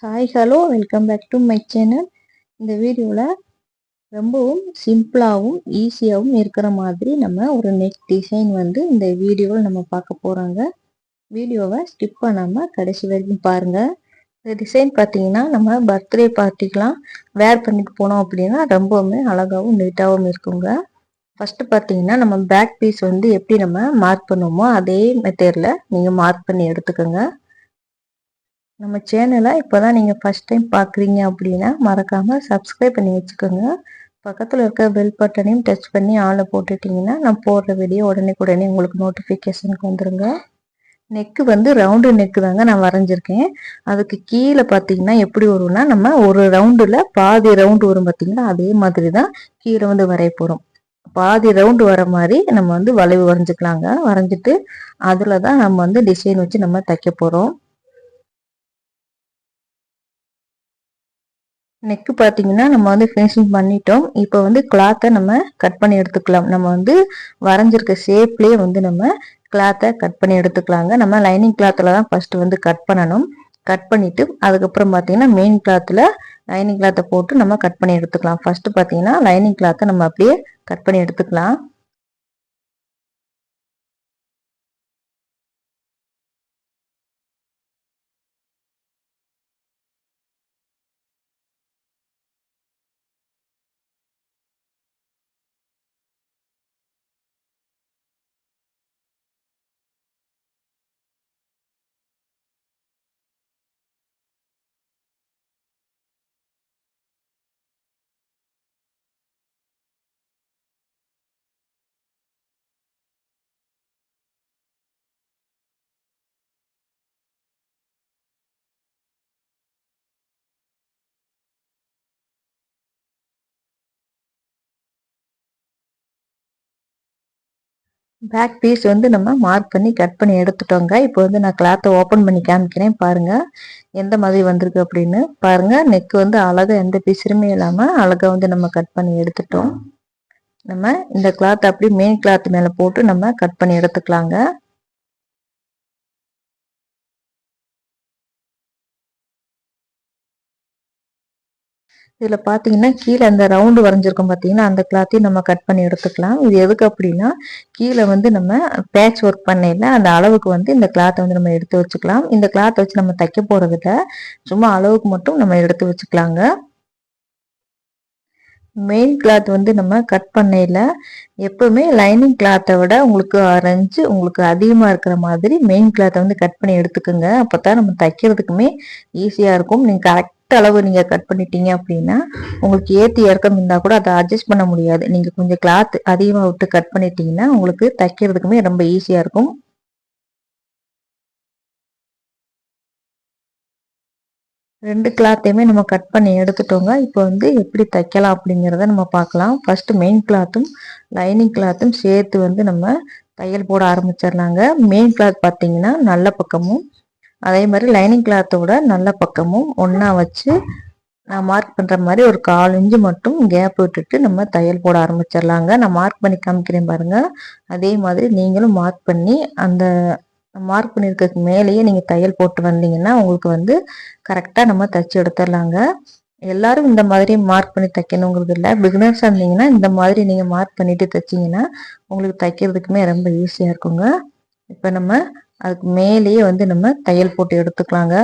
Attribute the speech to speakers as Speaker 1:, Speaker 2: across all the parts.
Speaker 1: Hi hello welcome back to my channel. இந்த வீடியோவில் ரொம்பவும் சிம்பிளாகவும் ஈஸியாகவும் இருக்கிற மாதிரி நம்ம ஒரு நெக் டிசைன் வந்து இந்த வீடியோவில் நம்ம பார்க்க போகிறோங்க. வீடியோவை ஸ்கிப் பண்ணாமல் கடைசி வரைக்கும் பாருங்கள். இந்த டிசைன் பார்த்தீங்கன்னா நம்ம பர்த்டே பார்ட்டிக்கெலாம் வேர் பண்ணிட்டு போனோம் அப்படின்னா ரொம்பவுமே அழகாகவும் நீட்டாகவும் இருக்குங்க. ஃபஸ்ட்டு பார்த்தீங்கன்னா நம்ம பேக் பீஸ் வந்து எப்படி நம்ம மார்க் பண்ணுவோமோ அதே மெத்தடில் நீங்கள் மார்க் பண்ணி எடுத்துக்கோங்க. நம்ம சேனலை இப்போ தான் நீங்கள் ஃபஸ்ட் டைம் பார்க்குறீங்க அப்படின்னா மறக்காமல் சப்ஸ்கிரைப் பண்ணி வச்சுக்கோங்க. பக்கத்தில் இருக்க பெல் பட்டனையும் டச் பண்ணி ஆளை போட்டுட்டிங்கன்னா நான் போடுற வீடியோ உடனே உங்களுக்கு நோட்டிஃபிகேஷனுக்கு வந்துடுங்க. நெக்கு வந்து ரவுண்டு நெக்கு தாங்க நான் வரைஞ்சிருக்கேன். அதுக்கு கீழே பார்த்தீங்கன்னா எப்படி வரும்னா நம்ம ஒரு ரவுண்டில் பாதி ரவுண்டு வரும் பார்த்தீங்கன்னா அதே மாதிரி தான் கீழே வந்து வரைய போகிறோம். பாதி ரவுண்டு வர மாதிரி நம்ம வந்து வளைவு வரைஞ்சிக்கலாங்க. வரைஞ்சிட்டு அதில் தான் நம்ம வந்து டிசைன் வச்சு நம்ம தைக்க போகிறோம். நெக்கு பார்த்தீங்கன்னா நம்ம வந்து ஃபினிஷிங் பண்ணிட்டோம். இப்போ வந்து கிளாத்தை நம்ம கட் பண்ணி எடுத்துக்கலாம். நம்ம வந்து வரைஞ்சிருக்க ஷேப்லேயே வந்து நம்ம கிளாத்தை கட் பண்ணி எடுத்துக்கலாங்க. நம்ம லைனிங் கிளாத்தில் தான் ஃபஸ்ட்டு வந்து கட் பண்ணணும். கட் பண்ணிவிட்டு அதுக்கப்புறம் பார்த்தீங்கன்னா மெயின் கிளாத்தில் லைனிங் கிளாத்தை போட்டு நம்ம கட் பண்ணி எடுத்துக்கலாம். ஃபஸ்ட்டு பார்த்தீங்கன்னா லைனிங் கிளாத்தை நம்ம அப்படியே கட் பண்ணி எடுத்துக்கலாம். பேக் பீஸ் வந்து நம்ம மார்க் பண்ணி கட் பண்ணி எடுத்துட்டோங்க. இப்போ வந்து நான் கிளாத்தை ஓப்பன் பண்ணி காமிக்கிறேன் பாருங்கள் எந்த மாதிரி வந்திருக்கு அப்படின்னு. பாருங்கள் நெக் வந்து அழகாக எந்த பிசுறுமே இல்லாமல் அழகாக வந்து நம்ம கட் பண்ணி எடுத்துட்டோம். நம்ம இந்த கிளாத் அப்படி மெயின் கிளாத் மேலே போட்டு நம்ம கட் பண்ணி எடுத்துக்கலாங்க. இதில் பார்த்தீங்கன்னா கீழே அந்த ரவுண்டு வரைஞ்சிருக்கோம் பார்த்தீங்கன்னா அந்த கிளாத்தையும் நம்ம கட் பண்ணி எடுத்துக்கலாம். இது எதுக்கு அப்படின்னா கீழே வந்து நம்ம பேட்ச் ஒர்க் பண்ணையில் அந்த அளவுக்கு வந்து இந்த கிளாத்தை வந்து நம்ம எடுத்து வச்சுக்கலாம். இந்த கிளாத்தை வச்சு நம்ம தைக்க போகிறதில்ல, சும்மா அளவுக்கு மட்டும் நம்ம எடுத்து வச்சுக்கலாங்க. மெயின் கிளாத் வந்து நம்ம கட் பண்ணையில் எப்பவுமே லைனிங் கிளாத்தை விட உங்களுக்கு அரைஞ்சு உங்களுக்கு அதிகமாக இருக்கிற மாதிரி மெயின் கிளாத்தை வந்து கட் பண்ணி எடுத்துக்கோங்க. அப்போ தான் நம்ம தைக்கிறதுக்குமே ஈஸியாக இருக்கும். நீங்கள் கரெக்ட் அளவு நீங்கள் கட் பண்ணிட்டீங்க அப்படின்னா உங்களுக்கு ஏற்றி இறக்கம் இருந்தால் கூட அதை அட்ஜஸ்ட் பண்ண முடியாது. நீங்கள் கொஞ்சம் கிளாத் அதிகமாக விட்டு கட் பண்ணிட்டீங்கன்னா உங்களுக்கு தைக்கிறதுக்குமே ரொம்ப ஈஸியாக இருக்கும். ரெண்டு கிளாத்தையுமே நம்ம கட் பண்ணி எடுத்துட்டோங்க. இப்போ வந்து எப்படி தைக்கலாம் அப்படிங்கிறத நம்ம பார்க்கலாம். ஃபஸ்ட்டு மெயின் கிளாத்தும் லைனிங் கிளாத்தும் சேர்த்து வந்து நம்ம தையல் போட ஆரம்பிச்சிடலாங்க. மெயின் கிளாத் பார்த்தீங்கன்னா நல்ல பக்கமும் அதே மாதிரி லைனிங் கிளாத்தோட நல்ல பக்கமும் ஒன்றா வச்சு நான் மார்க் பண்ணுற மாதிரி ஒரு 1/4 இன்ச்சு மட்டும் கேப் விட்டுட்டு நம்ம தையல் போட ஆரம்பிச்சிடலாங்க. நான் மார்க் பண்ணி காமிக்கிறேன் பாருங்கள். அதே மாதிரி நீங்களும் மார்க் பண்ணி அந்த மார்க் பண்ணியிருக்கிறதுக்கு மேலேயே நீங்கள் தையல் போட்டு வந்தீங்கன்னா உங்களுக்கு வந்து கரெக்டாக நம்ம தைச்சி எடுத்துடலாங்க. எல்லாரும் இந்த மாதிரி மார்க் பண்ணி தைக்கணுங்கிறது இல்லை. பிகினர்ஸாக இருந்தீங்கன்னா இந்த மாதிரி நீங்கள் மார்க் பண்ணிட்டு தைச்சிங்கன்னா உங்களுக்கு தைக்கிறதுக்குமே ரொம்ப ஈஸியாக இருக்குங்க. இப்போ நம்ம அதுக்கு மேலேயே வந்து நம்ம தையல் போட்டு எடுத்துக்கலாங்க.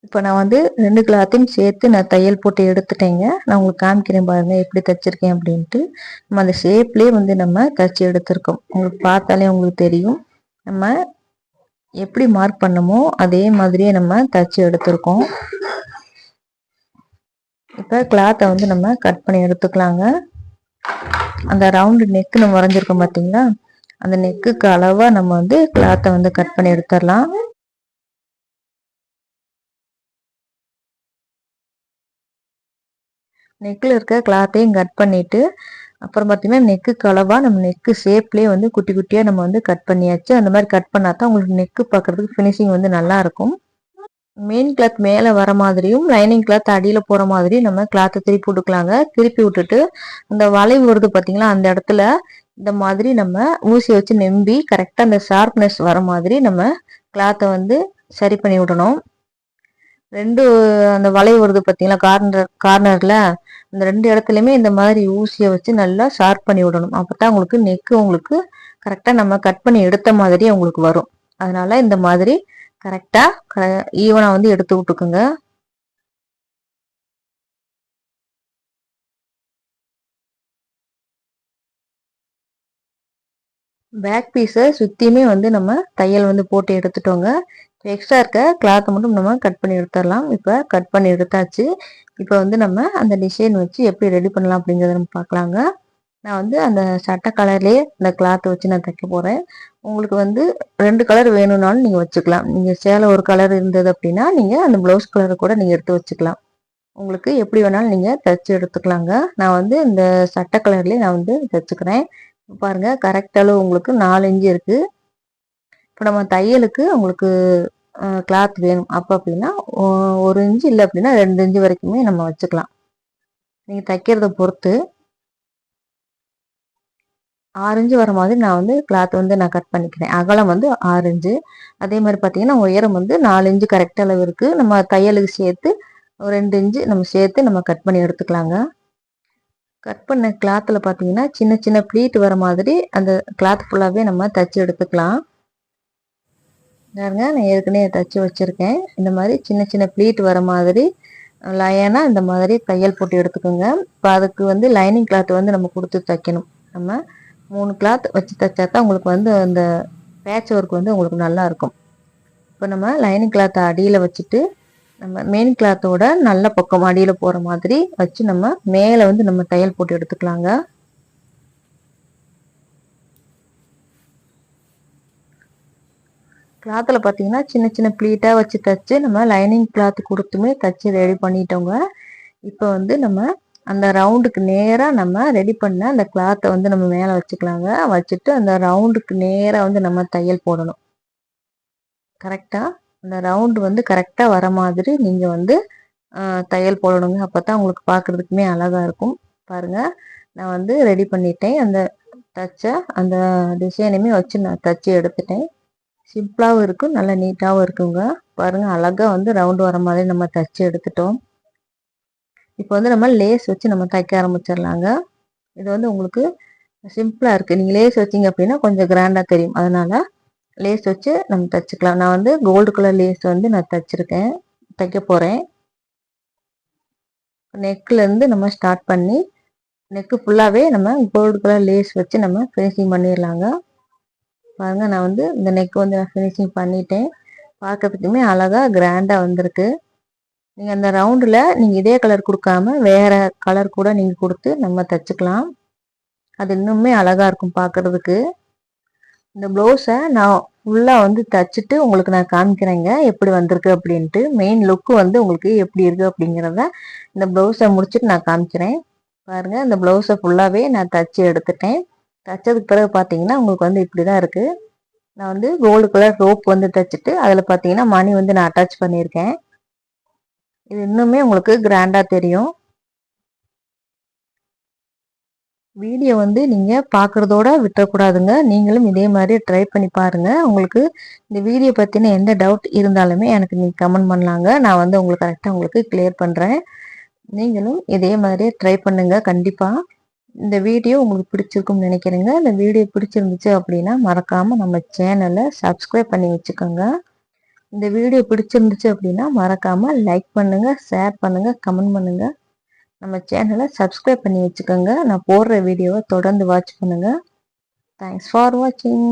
Speaker 1: இப்போ நான் வந்து 2 கிளாத்தையும் சேர்த்து நான் தையல் போட்டு எடுத்துட்டேங்க. நான் உங்களுக்கு காமிக்கிறேன் பாருங்கள் எப்படி தைச்சிருக்கேன் அப்படின்ட்டு. நம்ம அந்த ஷேப்லேயே வந்து நம்ம தைச்சி எடுத்திருக்கோம். உங்களுக்கு பார்த்தாலே உங்களுக்கு தெரியும் நம்ம எப்படி மார்க் பண்ணமோ அதே மாதிரியே நம்ம தைச்சி எடுத்திருக்கோம். இப்போ கிளாத்தை வந்து நம்ம கட் பண்ணி எடுத்துக்கலாங்க. அந்த ரவுண்டு நெக்கு நம்ம வரைஞ்சிருக்கோம் பார்த்தீங்களா, அந்த நெக்குக்கு அளவாக நம்ம வந்து கிளாத்தை வந்து கட் பண்ணி எடுத்துடலாம். நெக்கில் இருக்க கிளாத்தையும் கட் பண்ணிவிட்டு அப்புறம் பார்த்தீங்கன்னா நெக்குக்கு அளவாக நம்ம நெக்கு ஷேப்லேயே வந்து குட்டி குட்டியாக நம்ம வந்து கட் பண்ணியாச்சு. அந்த மாதிரி கட் பண்ணால் தான் உங்களுக்கு நெக்கு பார்க்குறதுக்கு ஃபினிஷிங் வந்து நல்லாயிருக்கும். மெயின் கிளாத் மேலே வர மாதிரியும் லைனிங் கிளாத் அடியில் போகிற மாதிரியும் நம்ம கிளாத்தை திருப்பி விட்டுக்கலாங்க. திருப்பி விட்டுட்டு அந்த வளைவு வருது பார்த்தீங்களா அந்த இடத்துல இந்த மாதிரி நம்ம ஊசி வச்சு நெம்பி கரெக்டாக அந்த ஷார்ப்னஸ் வர மாதிரி நம்ம கிளாத்தை வந்து சரி பண்ணி விடணும். 2 அந்த வளைவு வருது பார்த்தீங்களா? கார்னர்ல அந்த 2 இடத்துலயுமே இந்த மாதிரி ஊசியை வச்சு நல்லா ஷார்ப் பண்ணி விடணும். அப்பதான் உங்களுக்கு நெக்கு உங்களுக்கு கரெக்டா நம்ம கட் பண்ணி எடுத்த மாதிரியே உங்களுக்கு வரும். அதனால இந்த மாதிரி கரெக்டா ஈவனா வந்து எடுத்து விட்டுக்குங்க. பேக் பீஸை சுத்தியுமே வந்து நம்ம தையல் வந்து போட்டு எடுத்துட்டோங்க. எக்ஸ்ட்ரா இருக்க கிளாத்தை மட்டும் நம்ம கட் பண்ணி எடுத்துடலாம். இப்போ கட் பண்ணி எடுத்தாச்சு. இப்போ வந்து நம்ம அந்த டிசைன் வச்சு எப்படி ரெடி பண்ணலாம் அப்படிங்கிறத நம்ம பார்க்கலாங்க. நான் வந்து அந்த சட்டை கலர்லேயே இந்த கிளாத்தை வச்சு நான் தைக்க போகிறேன். உங்களுக்கு வந்து 2 கலர் வேணும்னாலும் நீங்கள் வச்சுக்கலாம். நீங்கள் சேலை ஒரு கலர் இருந்தது அப்படின்னா நீங்கள் அந்த ப்ளவுஸ் கலரை கூட நீங்கள் எடுத்து வச்சுக்கலாம். உங்களுக்கு எப்படி வேணாலும் நீங்கள் தைச்சு எடுத்துக்கலாங்க. நான் வந்து இந்த சட்டை கலர்லேயே நான் வந்து தைச்சுக்கிறேன். பாருங்க கரெக்ட் அளவு உங்களுக்கு 4 இன்ச்சு இருக்குது. இப்போ நம்ம தையலுக்கு உங்களுக்கு கிளாத் வேணும் அப்போ அப்படின்னா 1 இன்ச்சு இல்லை அப்படின்னா 2 இன்ச்சு வரைக்குமே நம்ம வச்சுக்கலாம். நீங்கள் தைக்கிறத பொறுத்து 6 இன்ச்சு வர மாதிரி நான் வந்து கிளாத் வந்து நான் கட் பண்ணிக்கிறேன். அகலம் வந்து 6 இன்ச்சு. அதே மாதிரி பார்த்தீங்கன்னா உயரம் வந்து 4 இன்ச்சு கரெக்ட் அளவு இருக்குது. நம்ம தையலுக்கு சேர்த்து ஒரு 2 இன்ச்சு நம்ம சேர்த்து நம்ம கட் பண்ணி எடுத்துக்கலாங்க. கட் பண்ண கிளாத்தில் பார்த்தீங்கன்னா சின்ன சின்ன ப்ளீட் வர மாதிரி அந்த கிளாத் ஃபுல்லாகவே நம்ம தைச்சி எடுத்துக்கலாம். பாருங்க நான் ஏற்கனவே தைச்சி வச்சுருக்கேன். இந்த மாதிரி சின்ன சின்ன ப்ளீட் வர மாதிரி லயனாக இந்த மாதிரி தையல் போட்டு எடுத்துக்கோங்க. இப்போ அதுக்கு வந்து லைனிங் கிளாத் வந்து நம்ம கொடுத்து தைக்கணும். நம்ம 3 கிளாத் வச்சு தைச்சா தான் உங்களுக்கு வந்து அந்த பேட்ச் ஒர்க் வந்து உங்களுக்கு நல்லா இருக்கும். இப்போ நம்ம லைனிங் கிளாத்தை அடியில் வச்சுட்டு நம்ம மெயின் கிளாத்தோட நல்ல பக்கம் அடியில் போகிற மாதிரி வச்சு நம்ம மேலே வந்து நம்ம தையல் போட்டு எடுத்துக்கலாங்க. கிளாத்தில் பார்த்தீங்கன்னா சின்ன சின்ன ப்ளீட்டாக வச்சு தைச்சு நம்ம லைனிங் கிளாத் கொடுத்துமே தைச்சி ரெடி பண்ணிட்டோங்க. இப்போ வந்து நம்ம அந்த ரவுண்டுக்கு நேராக நம்ம ரெடி பண்ண அந்த கிளாத்தை வந்து நம்ம மேலே வச்சுக்கலாங்க. வச்சுட்டு அந்த ரவுண்டுக்கு நேராக வந்து நம்ம தையல் போடணும். கரெக்டாக அந்த ரவுண்டு வந்து கரெக்டாக வர மாதிரி நீங்கள் வந்து தையல் போடணுங்க. அப்போ தான் உங்களுக்கு பார்க்குறதுக்குமே அழகாக இருக்கும். பாருங்கள் நான் வந்து ரெடி பண்ணிட்டேன். அந்த தச்ச அந்த டிசைனுமே வச்சு நான் தச்சு எடுத்துட்டேன். சிம்பிளாகவும் இருக்கும், நல்லா நீட்டாகவும் இருக்குங்க. பாருங்கள் அழகாக வந்து ரவுண்டு வர மாதிரி நம்ம தச்சு எடுத்துட்டோம். இப்போ வந்து நம்ம லேஸ் வச்சு நம்ம தைக்க ஆரம்பிச்சிடலாங்க. இது வந்து உங்களுக்கு சிம்பிளாக இருக்குது. நீங்கள் லேஸ் வச்சிங்க அப்படின்னா கொஞ்சம் கிராண்டாக தெரியும். அதனால் லேஸ் வச்சு நம்ம தைச்சிக்கலாம். நான் வந்து கோல்டு கலர் லேஸ் வந்து நான் தைச்சிருக்கேன், தைக்க போகிறேன். நெக்லேருந்து நம்ம ஸ்டார்ட் பண்ணி நெக்கு ஃபுல்லாகவே நம்ம கோல்டு கலர் லேஸ் வச்சு நம்ம ஃபினிஷிங் பண்ணிடலாங்க. பாருங்கள் நான் வந்து இந்த நெக் வந்து நான் ஃபினிஷிங் பண்ணிட்டேன். பார்க்கறதுக்குமே அழகாக கிராண்டாக வந்திருக்கு. நீங்கள் அந்த ரவுண்டில் நீங்கள் இதே கலர் கொடுக்காம வேறு கலர் கூட நீங்கள் கொடுத்து நம்ம தைச்சிக்கலாம். அது இன்னுமே அழகாக இருக்கும் பார்க்குறதுக்கு. இந்த ப்ளவுஸை நான் ஃபுல்லாக வந்து தைச்சிட்டு உங்களுக்கு நான் காமிக்கிறேங்க எப்படி வந்திருக்கு அப்படின்ட்டு. மெயின் லுக்கு வந்து உங்களுக்கு எப்படி இருக்குது அப்படிங்கிறத இந்த ப்ளவுஸை முடிச்சுட்டு நான் காமிக்கிறேன். பாருங்கள் இந்த ப்ளவுஸை ஃபுல்லாகவே நான் தைச்சி எடுத்துட்டேன். தைச்சதுக்கு பிறகு பார்த்தீங்கன்னா உங்களுக்கு வந்து இப்படி தான் இருக்குது. நான் வந்து கோல்டு கலர் ரோப் வந்து தைச்சிட்டு அதில் பார்த்தீங்கன்னா மணி வந்து நான் அட்டாச் பண்ணியிருக்கேன். இது இன்னுமே உங்களுக்கு கிராண்டாக தெரியும். வீடியோ வந்து நீங்கள் பார்க்குறதோட விட்டுறக்கூடாதுங்க. நீங்களும் இதே மாதிரி ட்ரை பண்ணி பாருங்கள். உங்களுக்கு இந்த வீடியோ பற்றின எந்த டவுட் இருந்தாலுமே எனக்கு நீங்கள் கமெண்ட் பண்ணலாங்க. நான் வந்து உங்களுக்கு கரெக்டாக உங்களுக்கு கிளியர் பண்ணுறேன். நீங்களும் இதே மாதிரியே ட்ரை பண்ணுங்கள் கண்டிப்பாக. இந்த வீடியோ உங்களுக்கு பிடிச்சிருக்கும்னு நினைக்கிறேங்க. இந்த வீடியோ பிடிச்சிருந்துச்சு அப்படின்னா மறக்காமல் நம்ம சேனலை சப்ஸ்கிரைப் பண்ணி வச்சுக்கோங்க. இந்த வீடியோ பிடிச்சிருந்துச்சு அப்படின்னா மறக்காமல் லைக் பண்ணுங்கள், ஷேர் பண்ணுங்கள், கமெண்ட் பண்ணுங்கள். நம்ம சேனலை சப்ஸ்கிரைப் பண்ணி வச்சுக்கோங்க. நான் போடுற வீடியோவை தொடர்ந்து வாட்ச் பண்ணுங்கள். தேங்க்ஸ் ஃபார் வாட்சிங்.